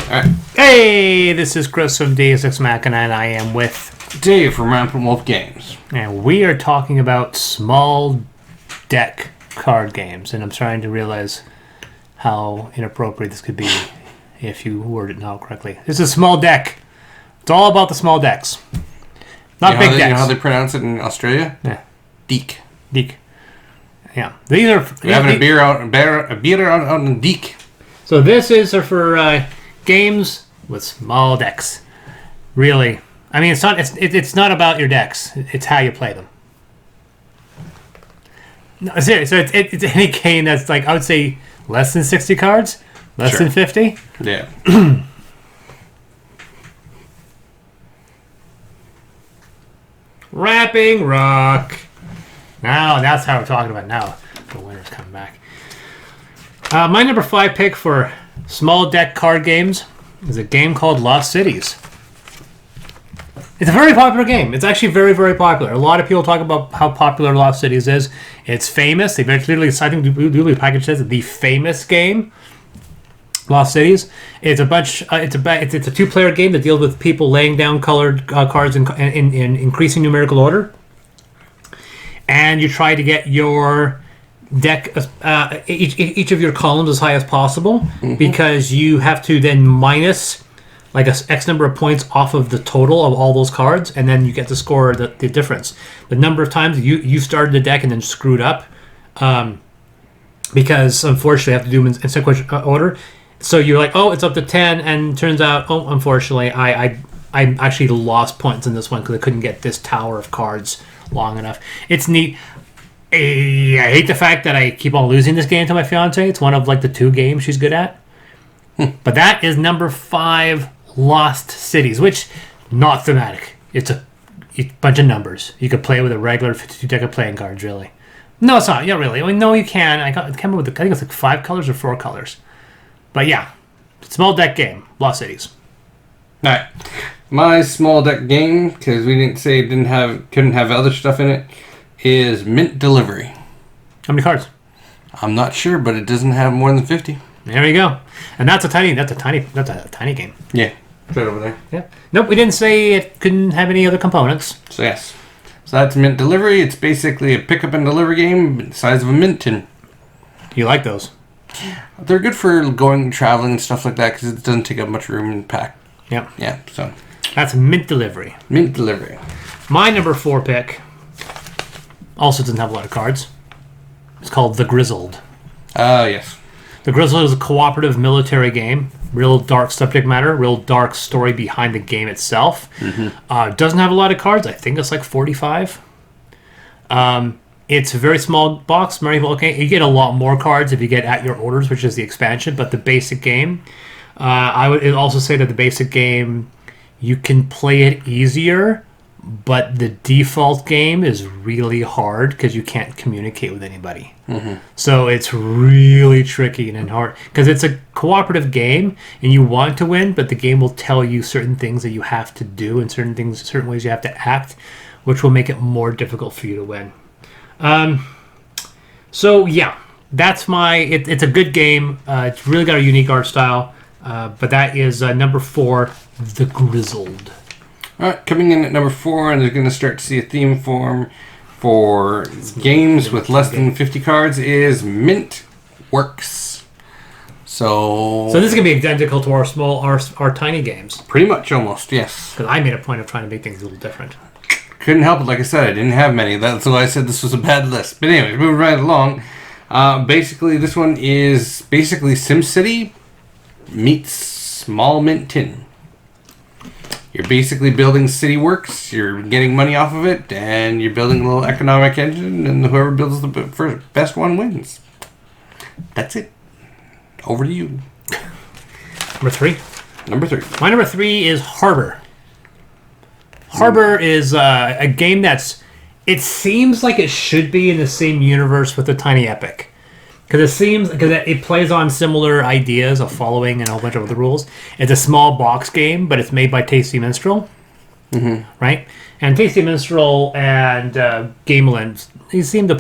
Alright. Hey, this is Chris from Deus Ex Machina, and I am with Dave from Rampant Wolf Games. And we are talking about small deck card games, and I'm trying to realize how inappropriate this could be if you word it now correctly. This is small deck. It's all about the small decks. Not big decks. You know how they pronounce it in Australia? Yeah. Deek. Deek. Yeah. These are... We're having a beer out on Deek. So this is for games with small decks. Really. I mean, it's not about your decks. It's how you play them. No, seriously. So it's any game that's like, I would say, less than 60 cards? Less than 50? Yeah. Wrapping Rock. Now, that's how we're talking about now. The winner's coming back. My number 5 pick for small deck card games is a game called Lost Cities. It's a very popular game. It's actually very, very popular. A lot of people talk about how popular Lost Cities is. It's famous. They've literally, I think, the package says the famous game, Lost Cities. It's a bunch. It's a two-player game that deals with people laying down colored cards in increasing numerical order, and you try to get your deck each of your columns as high as possible, because you have to then minus like a X number of points off of the total of all those cards, and then you get to score the difference. The number of times you started the deck and then screwed up, because unfortunately you have to do them in sequential order. So you're like, oh, it's up to 10, and turns out, oh, unfortunately, I actually lost points in this one because I couldn't get this tower of cards long enough. It's neat. I hate the fact that I keep on losing this game to my fiance. It's one of like the 2 games she's good at. But that is number 5, Lost Cities, which not thematic. It's a bunch of numbers. You could play with a regular 52 deck of playing cards, really. No, it's not. Yeah, really. I mean, no, you can. I can't remember I think it's like 5 colors or 4 colors. But yeah, small deck game, Lost Cities. All right, my small deck game, because we didn't say couldn't have other stuff in it, is Mint Delivery. How many cards? I'm not sure, but it doesn't have more than 50. There we go. And that's a tiny game. Yeah, it's right over there. Yeah. Nope, we didn't say it couldn't have any other components. So yes, so that's Mint Delivery. It's basically a pick up and deliver game, the size of a mint tin. You like those? They're good for going traveling and stuff like that because it doesn't take up much room in the pack. Yep. Yeah, so that's Mint Delivery. Mint Delivery. My number 4 pick also doesn't have a lot of cards. It's called The Grizzled. Yes. The Grizzled is a cooperative military game. Real dark subject matter. Real dark story behind the game itself. Doesn't have a lot of cards. I think it's like 45. It's a very small box. Okay, you get a lot more cards if you get At Your Orders, which is the expansion. But the basic game, I would also say that the basic game, you can play it easier, but the default game is really hard because you can't communicate with anybody. So it's really tricky and hard because it's a cooperative game and you want to win, but the game will tell you certain things that you have to do and certain ways you have to act, which will make it more difficult for you to win. So yeah, that's it's a good game. It's really got a unique art style, but that is number 4, The Grizzled. All right, coming in at number 4, and they're going to start to see a theme form for games with less than 50 cards is Mint Works. So this is going to be identical to our tiny games. Pretty much, almost, yes. Because I made a point of trying to make things a little different. Couldn't help it. Like I said, I didn't have many. That's why I said this was a bad list. But anyways, moving right along. Basically, this one is basically SimCity meets Small Mint Tin. You're basically building city works, you're getting money off of it, and you're building a little economic engine, and whoever builds the best one wins. That's it. Over to you. Number 3? Number 3. My number 3 is Harbor. Harbor is a game it seems like it should be in the same universe with the Tiny Epic. Because it plays on similar ideas of following and a whole bunch of other rules. It's a small box game, but it's made by Tasty Minstrel. Right? And Tasty Minstrel and Gameland, they seem to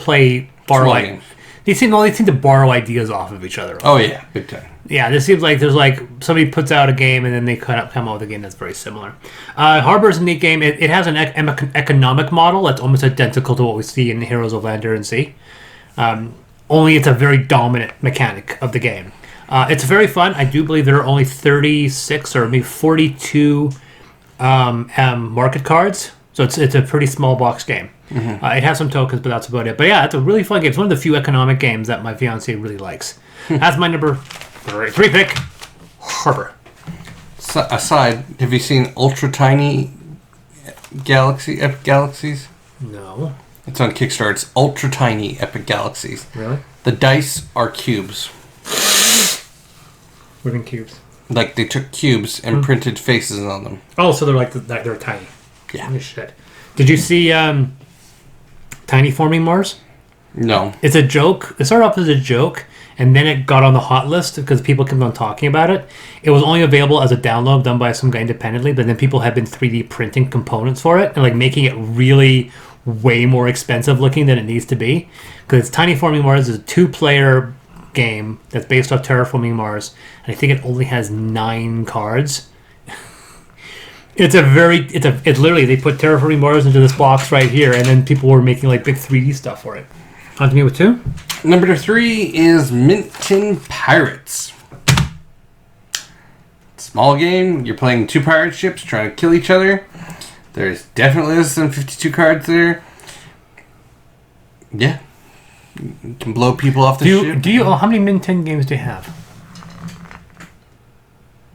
borrow ideas off of each other. Oh yeah, big time. Yeah, this seems like there's like somebody puts out a game and then they come out with a game that's very similar. Harbor is a neat game. It has an economic model that's almost identical to what we see in Heroes of Lander and Sea. Only it's a very dominant mechanic of the game. It's very fun. I do believe there are only 36 or maybe 42 market cards. So it's a pretty small box game. Mm-hmm. It has some tokens, but that's about it. But yeah, it's a really fun game. It's one of the few economic games that my fiance really likes. That's my number 3 pick. Harbor. Aside, have you seen Ultra Tiny Epic Galaxies? No. It's on Kickstarter. It's Ultra Tiny Epic Galaxies. Really? The dice are cubes. What do you mean cubes? Like they took cubes and printed faces on them. Oh, so they're like they're tiny. Yeah. Holy shit. Did you see Tiny Forming Mars? No. It's a joke. It started off as a joke, and then it got on the hot list because people kept on talking about it. It was only available as a download done by some guy independently, but then people have been 3D printing components for it and like making it really way more expensive looking than it needs to be. Because Tiny Forming Mars is a 2-player game that's based off terraforming Mars, and I think it only has 9 cards. It's literally they put terraforming Mars into this box right here, and then people were making like big 3D stuff for it. On to me with 2. Number 3 is Mint Tin Pirates. Small game. You're playing 2 pirate ships trying to kill each other. There's definitely some 52 cards there. Yeah. You can blow people off the ship. How many Mint 10 games do you have?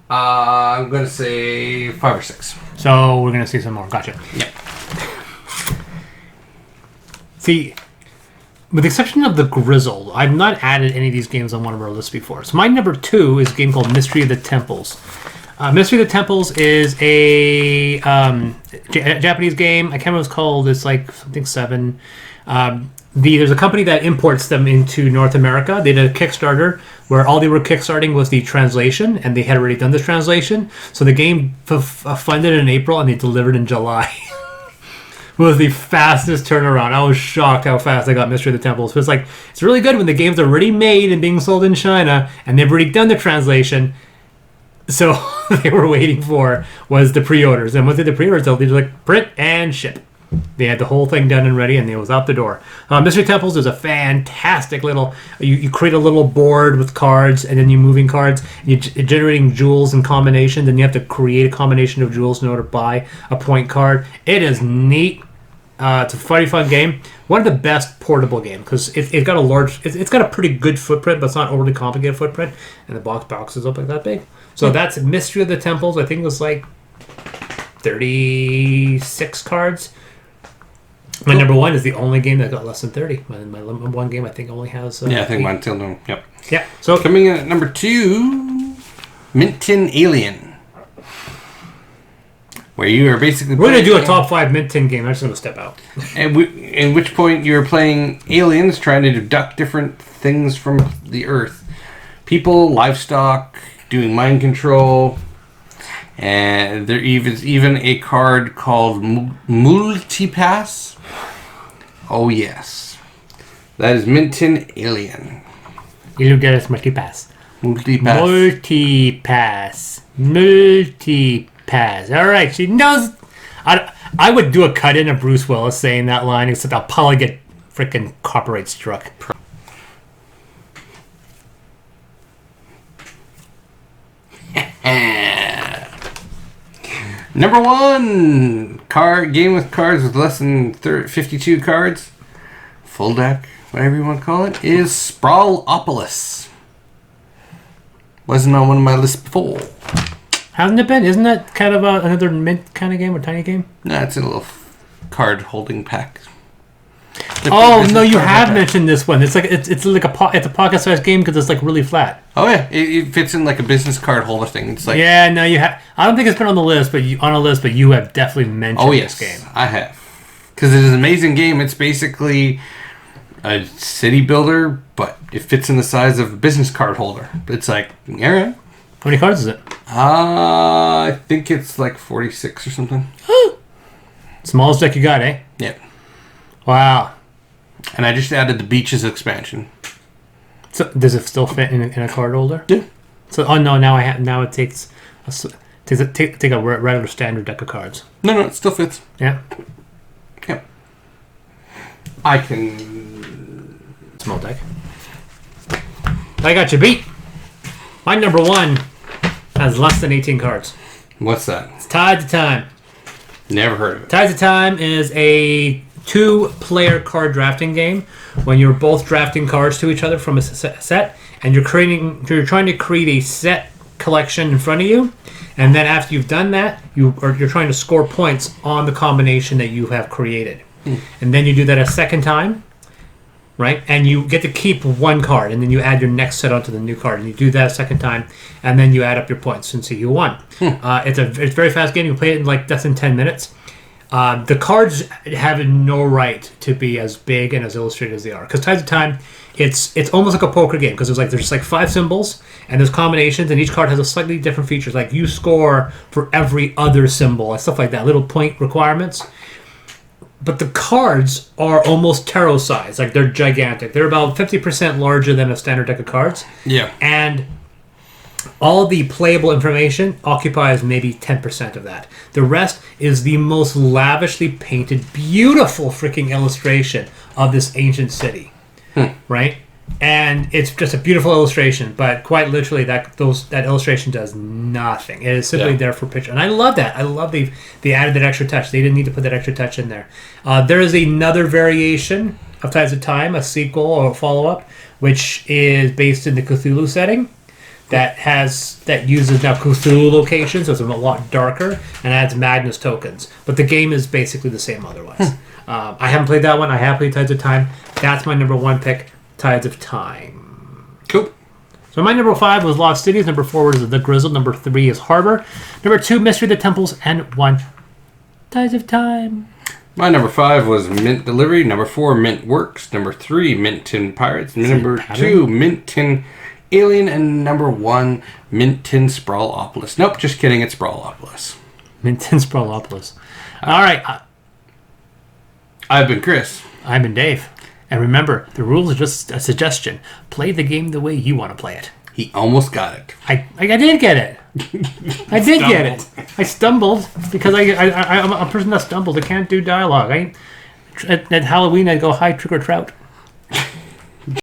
I'm going to say 5 or 6. So we're going to see some more. Gotcha. Yeah. See, with the exception of the Grizzled, I've not added any of these games on one of our lists before. So my number 2 is a game called Mystery of the Temples. Mystery of the Temples is a Japanese game. I can't remember what it's called. It's like something 7. There's a company that imports them into North America. They did a Kickstarter where all they were kickstarting was the translation, and they had already done the translation. So the game funded in April, and they delivered in July. It was the fastest turnaround. I was shocked how fast I got Mystery of the Temples. So it's really good when the game's already made and being sold in China, and they've already done the translation. So they were waiting for was the pre-orders, and once they did the pre-orders, they just like print and ship. They had the whole thing done and ready, and it was out the door. Mystery Temples is a fantastic little... You create a little board with cards, and then you're moving cards. You're generating jewels and combinations, and you have to create a combination of jewels in order to buy a point card. It is neat. It's a funny, fun game. One of the best portable games, because it's got a large... It's got a pretty good footprint, but it's not overly complicated footprint, and the box is up like that big. So that's Mystery of the Temples. I think it was like 36 cards. My number 1 is the only game that got less than 30. My number 1 game, I think, only has... I think mine's still no. Yep. Yeah. So coming in at number 2, Mint Tin Alien. Where you are basically... We're going to do a top 5 Mint Tin game. I'm just going to step out. In which point you're playing aliens trying to abduct different things from the Earth. People, livestock, doing mind control... And there is even a card called Multipass. Oh, yes. That is Mint Tin Alien. You look at it, Multipass. Multipass. Multipass. All right, she knows. I would do a cut-in of Bruce Willis saying that line, except I'll probably get freaking copyright struck. Number 1 card game with cards with less than 52 cards, full deck, whatever you want to call it, is Sprawlopolis. Wasn't on one of my lists before. Hasn't it been? Isn't that kind of another Mint kind of game or tiny game? No, it's a little card holding pack. Oh no, you have mentioned this one. It's like it's a pocket-sized game because it's like really flat. Oh yeah, it fits in like a business card holder thing. It's like no, you have. I don't think it's been on the list, but you have definitely mentioned this game. I have, because it is an amazing game. It's basically a city builder, but it fits in the size of a business card holder. It's like all right. How many cards is it? I think it's like 46 or something. Smallest deck you got, eh? Yeah. Wow. And I just added the Beaches expansion. So does it still fit in a card holder? Yeah. So, oh no, now I have. Now it takes take a regular standard deck of cards. No, it still fits. Yeah. Yep. I can... Small deck. I got you beat. My number 1 has less than 18 cards. What's that? It's Tides of Time. Never heard of it. Tides of Time is a 2-player card drafting game when you're both drafting cards to each other from a set, and you're trying to create a set collection in front of you, and then after you've done that, you're trying to score points on the combination that you have created. And then you do that a second time, right? And you get to keep 1 card, and then you add your next set onto the new card, and you do that a second time, and then you add up your points and see who won. It's a very fast game. You play it in like less than 10 minutes. The cards have no right to be as big and as illustrated as they are, because Tides of Time, it's almost like a poker game, because there's like 5 symbols and there's combinations, and each card has a slightly different features. Like you score for every other symbol and stuff like that, little point requirements. But the cards are almost tarot size, like they're gigantic. They're about 50% larger than a standard deck of cards. Yeah. And all the playable information occupies maybe 10% of that. The rest is the most lavishly painted, beautiful freaking illustration of this ancient city. Right? And it's just a beautiful illustration, but quite literally that illustration does nothing. It is simply there for picture. And I love that. I love they added that extra touch. They didn't need to put that extra touch in there. There is another variation of Tides of Time, a sequel or a follow-up, which is based in the Cthulhu setting. That uses now Cthulhu locations, so it's a lot darker, and adds Magnus tokens. But the game is basically the same otherwise. I haven't played that one. I have played Tides of Time. That's my number 1 pick, Tides of Time. Cool. So my number 5 was Lost Cities. Number 4 was The Grizzled. Number 3 is Harbor. Number 2, Mystery of the Temples. And 1, Tides of Time. My number 5 was Mint Delivery. Number 4, Mint Works. Number 3, Mint Tin Pirates. Number 2, Mint Tin Alien. And number 1, Mint Tin Sprawlopolis. Nope, just kidding. It's Sprawlopolis. Mint Tin Sprawlopolis. All right. I've been Chris. I've been Dave. And remember, the rules are just a suggestion. Play the game the way you want to play it. He almost got it. I did get it. I did get it. I stumbled because I'm a person that stumbles. I can't do dialogue. At Halloween, I go, hi, trick or trout.